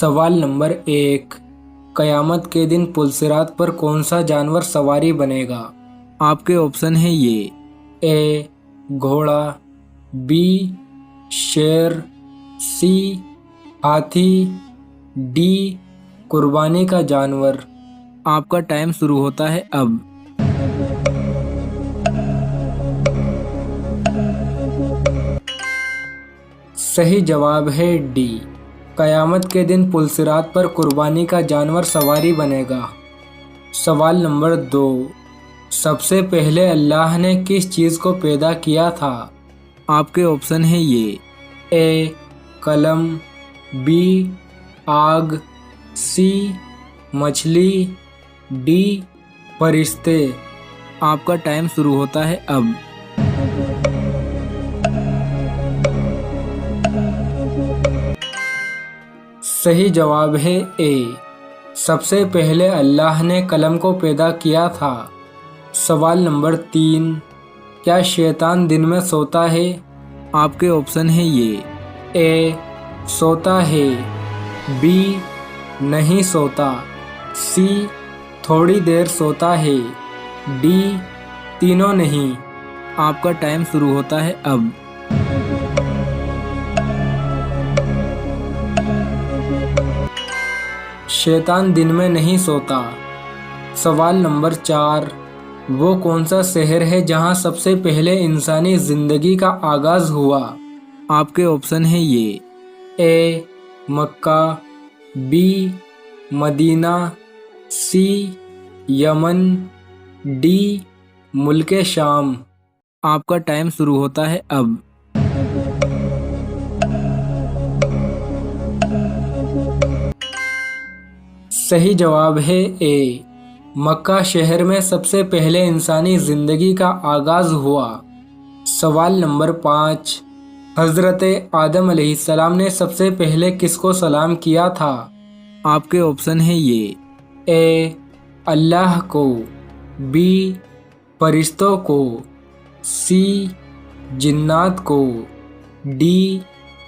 सवाल नंबर 1। कयामत के दिन पुलसिरात पर कौन सा जानवर सवारी बनेगा? आपके ऑप्शन है ये। ए घोड़ा, बी शेर, सी हाथी, डी कुर्बानी का जानवर। आपका टाइम शुरू होता है अब। सही जवाब है डी। कयामत के दिन पुलसिरात पर कुर्बानी का जानवर सवारी बनेगा। सवाल नंबर 2। सबसे पहले अल्लाह ने किस चीज़ को पैदा किया था? आपके ऑप्शन है ये। ए कलम, बी आग, सी मछली, डी फरिश्ते। आपका टाइम शुरू होता है अब। सही जवाब है ए। सबसे पहले अल्लाह ने कलम को पैदा किया था। सवाल नंबर 3। क्या शैतान दिन में सोता है? आपके ऑप्शन है ये। ए सोता है, बी नहीं सोता, सी थोड़ी देर सोता है, डी तीनों नहीं। आपका टाइम शुरू होता है अब। शैतान दिन में नहीं सोता। सवाल नंबर 4। वो कौन सा शहर है जहां सबसे पहले इंसानी जिंदगी का आगाज हुआ? आपके ऑप्शन है ये। ए मक्का, बी मदीना, सी यमन, डी मुल्के शाम। आपका टाइम शुरू होता है अब। सही जवाब है ए। मक्का शहर में सबसे पहले इंसानी जिंदगी का आगाज हुआ। सवाल नंबर 5। हजरत आदम अलैहिस्सलाम ने सबसे पहले किसको सलाम किया था? आपके ऑप्शन है ये। ए अल्लाह को, बी फरिश्तों को, सी जिन्नात को, डी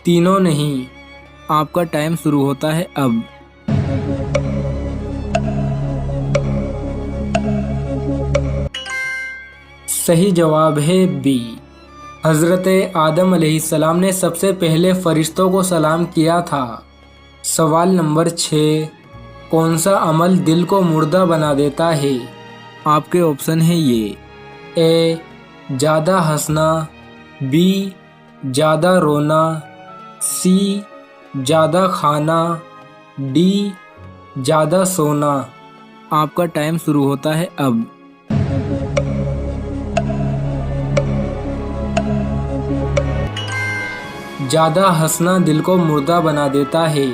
तीनों नहीं। आपका टाइम शुरू होता है अब। सही जवाब है बी। हजरत आदम अलैहिस्सलाम ने सबसे पहले फरिश्तों को सलाम किया था। सवाल नंबर 6। कौन सा अमल दिल को मुर्दा बना देता है? आपके ऑप्शन है ये। ए ज़्यादा हंसना, बी ज़्यादा रोना, सी ज़्यादा खाना, डी ज़्यादा सोना। आपका टाइम शुरू होता है अब। ज़्यादा हंसना दिल को मुर्दा बना देता है।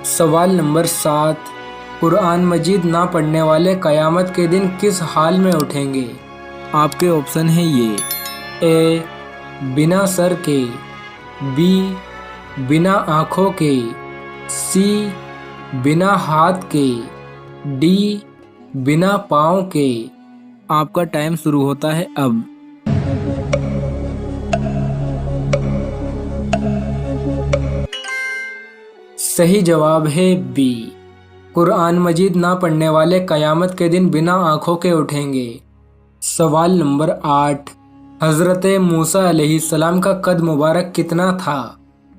सवाल नंबर 7। कुरान मजीद ना पढ़ने वाले क़यामत के दिन किस हाल में उठेंगे? आपके ऑप्शन है ये। ए बिना सर के, बी बिना आँखों के, सी बिना हाथ के, डी बिना पाँव के। आपका टाइम शुरू होता है अब। सही जवाब है बी। कुरान मजीद ना पढ़ने वाले क़यामत के दिन बिना आँखों के उठेंगे। सवाल नंबर 8। हज़रत मूसा अलैहिस्सलाम का कद मुबारक कितना था?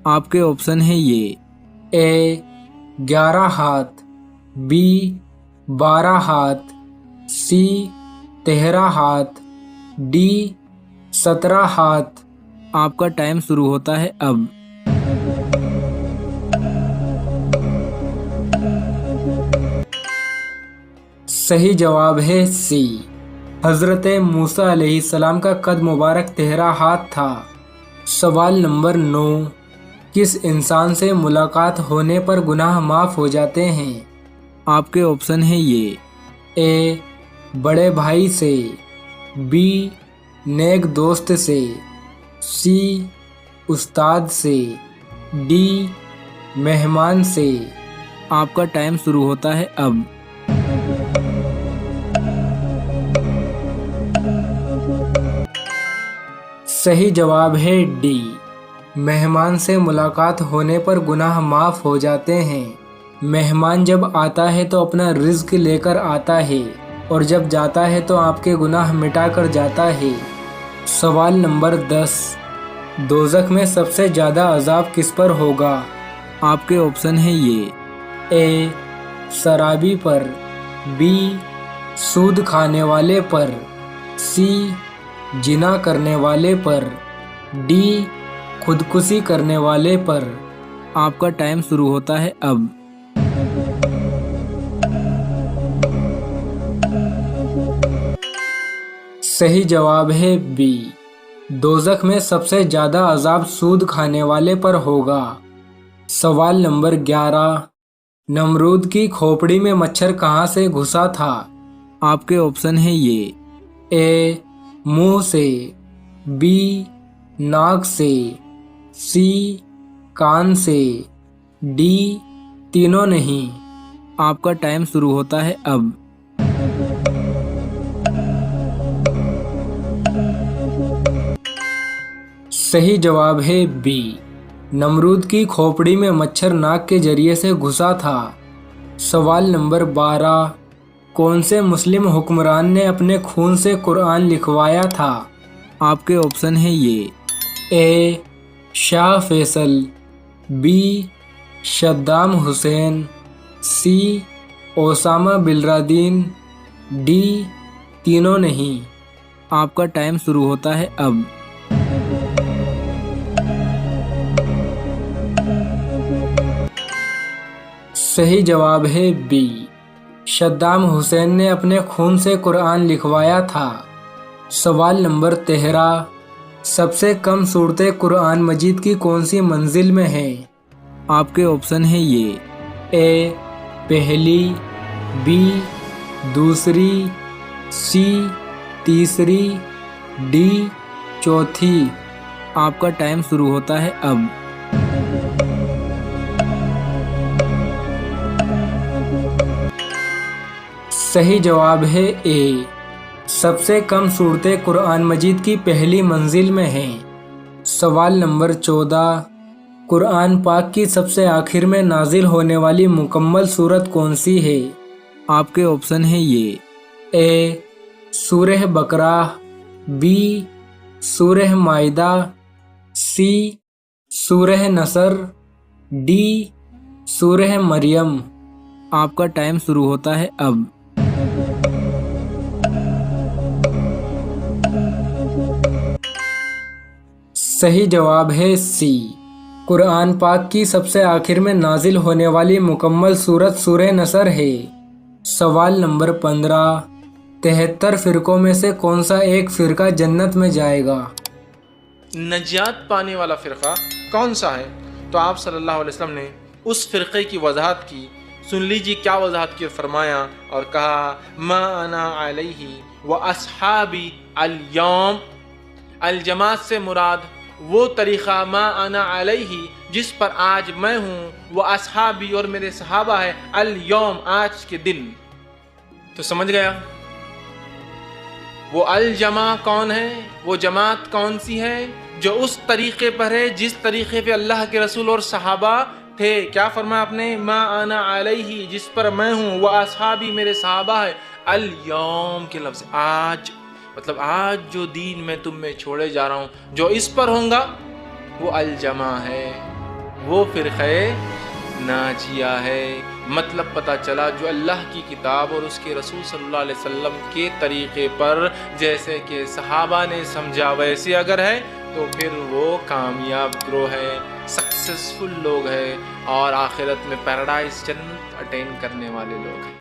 आपके ऑप्शन है ये। ए 11 हाथ, बी 12 हाथ, सी 13 हाथ, डी 17 हाथ। आपका टाइम शुरू होता है अब। सही जवाब है सी। हज़रत मूसा अलैहिस्सलाम का कद मुबारक 13 हाथ था। सवाल नंबर 9। किस इंसान से मुलाकात होने पर गुनाह माफ़ हो जाते हैं? आपके ऑप्शन है ये। ए बड़े भाई से, बी नेक दोस्त से, सी उस्ताद से, डी मेहमान से। आपका टाइम शुरू होता है अब। सही जवाब है डी। मेहमान से मुलाकात होने पर गुनाह माफ़ हो जाते हैं। मेहमान जब आता है तो अपना रिज्क लेकर आता है और जब जाता है तो आपके गुनाह मिटा कर जाता है। सवाल नंबर 10, दोज़ख में सबसे ज़्यादा अजाब किस पर होगा? आपके ऑप्शन है ये, ए शराबी पर, बी सूद खाने वाले पर, सी जिना करने वाले पर, डी खुदकुशी करने वाले पर। आपका टाइम शुरू होता है अब। सही जवाब है बी, दोज़ख में सबसे ज़्यादा अजाब सूद खाने वाले पर होगा। सवाल नंबर 11, नमरूद की खोपड़ी में मच्छर कहाँ से घुसा था? आपके ऑप्शन है ये, ए मुंह से, बी नाक से, सी कान से, डी तीनों नहीं। आपका टाइम शुरू होता है अब। सही जवाब है बी, नमरूद की खोपड़ी में मच्छर नाक के जरिए से घुसा था। सवाल नंबर 12, कौन से मुस्लिम हुक्मरान ने अपने खून से कुरान लिखवाया था? आपके ऑप्शन है ये, ए शाह फैसल, बी सद्दाम हुसैन, सी ओसामा बिन, डी तीनों नहीं। आपका टाइम शुरू होता है अब। सही जवाब है बी, सद्दाम हुसैन ने अपने खून से कुरान लिखवाया था। सवाल नंबर 13, सबसे कम सूरतें कुरान मजीद की कौन सी मंजिल में है? आपके ऑप्शन है ये, ए पहली, बी दूसरी, सी तीसरी, डी चौथी। आपका टाइम शुरू होता है अब। सही जवाब है ए, सबसे कम सूरतें कुरान मजीद की पहली मंजिल में हैं। सवाल नंबर 14, कुरान पाक की सबसे आखिर में नाजिल होने वाली मुकम्मल सूरत कौन सी है? आपके ऑप्शन है ये, ए सूरह बकरा, बी सूरह माइदा, सी सूरह नसर, डी सूरह मरियम। आपका टाइम शुरू होता है अब। सही जवाब है सी, कुरान पाक की सबसे आखिर में नाजिल होने वाली मुकम्मल सूरत सूरह नसर है। सवाल नंबर 15, 73 फिरकों में से कौन सा एक फिरका जन्नत में जाएगा? नजात पाने वाला फ़िरक़ा कौन सा है? तो आप सल्लल्लाहु अलैहि वसल्लम ने उस फ़िरक़े की वजाहत की। सुन लीजिए क्या वजाहत की, फरमाया और कहा, मा अना अलैहि व अस्हाबी अल यौम। अल जमात से मुराद वो तरीक़ा मा अना अलैहि जिस पर आज मैं हूँ, वो अस्हाबी और मेरे सहाबा है, अल यौम आज के दिन। तो समझ गया वो अल जमा कौन है, वो जमात कौन सी है जो उस तरीक़े पर है जिस तरीक़े पे अल्लाह के रसूल और सहाबा थे। क्या फरमाया आपने? मा अना अलैहि जिस पर मैं हूँ, वह अस्हाबी मेरे सहाबा है, अल यौम के लफ्ज़ आज, मतलब आज जो दीन मैं तुम में छोड़े जा रहा हूँ, जो इस पर होगा वो अल जमा है, वो फ़िरक़े नाजिया है। मतलब पता चला जो अल्लाह की किताब और उसके रसूल सल्लल्लाहु अलैहि वसल्लम के तरीक़े पर जैसे कि सहाबा ने समझा वैसे अगर है तो फिर वो कामयाब ग्रोह है, सक्सेसफुल लोग हैं और आखिरत में पैराडाइज जन्नत अटेन करने वाले लोग हैं।